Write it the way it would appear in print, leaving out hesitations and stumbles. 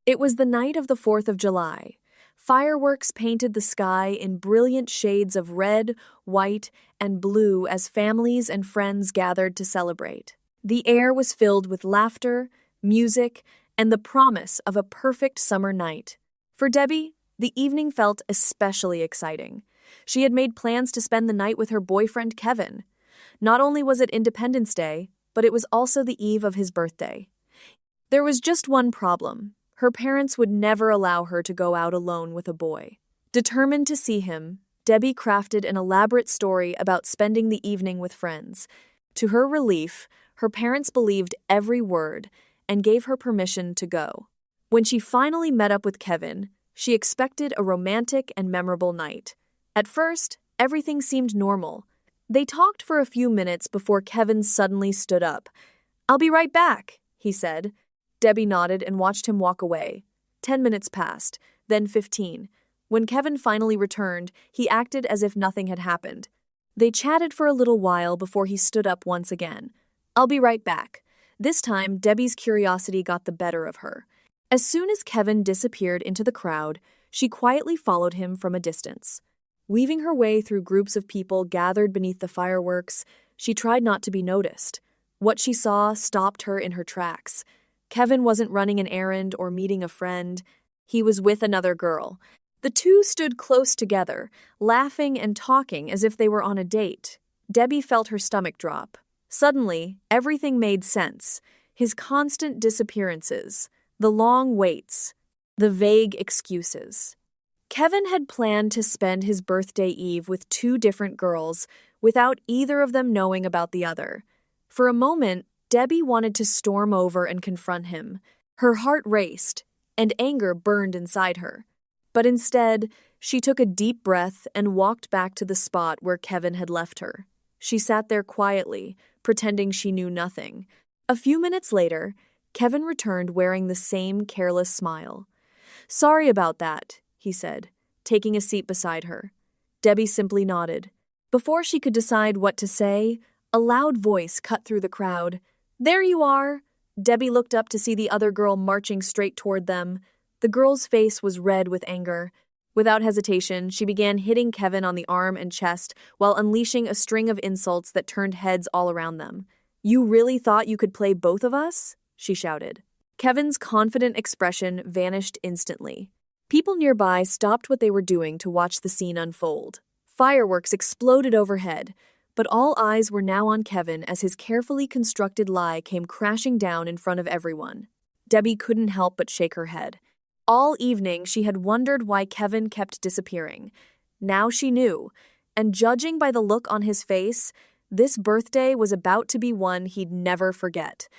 It was the night of the 4th of July. Fireworks painted the sky in brilliant shades of red, white, and blue as families and friends gathered to celebrate. The air was filled with laughter, music, and the promise of a perfect summer night. For Debbie, the evening felt especially exciting. She had made plans to spend the night with her boyfriend Kevin. Not only was it Independence Day, but it was also the eve of his birthday. There was just one problem. Her parents would never allow her to go out alone with a boy. Determined to see him, Debbie crafted an elaborate story about spending the evening with friends. To her relief, her parents believed every word and gave her permission to go. When she finally met up with Kevin, she expected a romantic and memorable night. At first, everything seemed normal. They talked for a few minutes before Kevin suddenly stood up. "I'll be right back," he said. Debbie nodded and watched him walk away. 10 minutes passed, then 15. When Kevin finally returned, he acted as if nothing had happened. They chatted for a little while before he stood up once again. "I'll be right back." This time, Debbie's curiosity got the better of her. As soon as Kevin disappeared into the crowd, she quietly followed him from a distance. Weaving her way through groups of people gathered beneath the fireworks, she tried not to be noticed. What she saw stopped her in her tracks. Kevin wasn't running an errand or meeting a friend. He was with another girl. The two stood close together, laughing and talking as if they were on a date. Debbie felt her stomach drop. Suddenly, everything made sense. His constant disappearances, the long waits, the vague excuses. Kevin had planned to spend his birthday eve with two different girls without either of them knowing about the other. For a moment, Debbie wanted to storm over and confront him. Her heart raced, and anger burned inside her. But instead, she took a deep breath and walked back to the spot where Kevin had left her. She sat there quietly, pretending she knew nothing. A few minutes later, Kevin returned wearing the same careless smile. "Sorry about that," he said, taking a seat beside her. Debbie simply nodded. Before she could decide what to say, a loud voice cut through the crowd. "There you are!" Debbie looked up to see the other girl marching straight toward them. The girl's face was red with anger. Without hesitation, she began hitting Kevin on the arm and chest while unleashing a string of insults that turned heads all around them. "You really thought you could play both of us?" she shouted. Kevin's confident expression vanished instantly. People nearby stopped what they were doing to watch the scene unfold. Fireworks exploded overhead, but all eyes were now on Kevin as his carefully constructed lie came crashing down in front of everyone. Debbie couldn't help but shake her head. All evening, she had wondered why Kevin kept disappearing. Now she knew, and judging by the look on his face, this birthday was about to be one he'd never forget.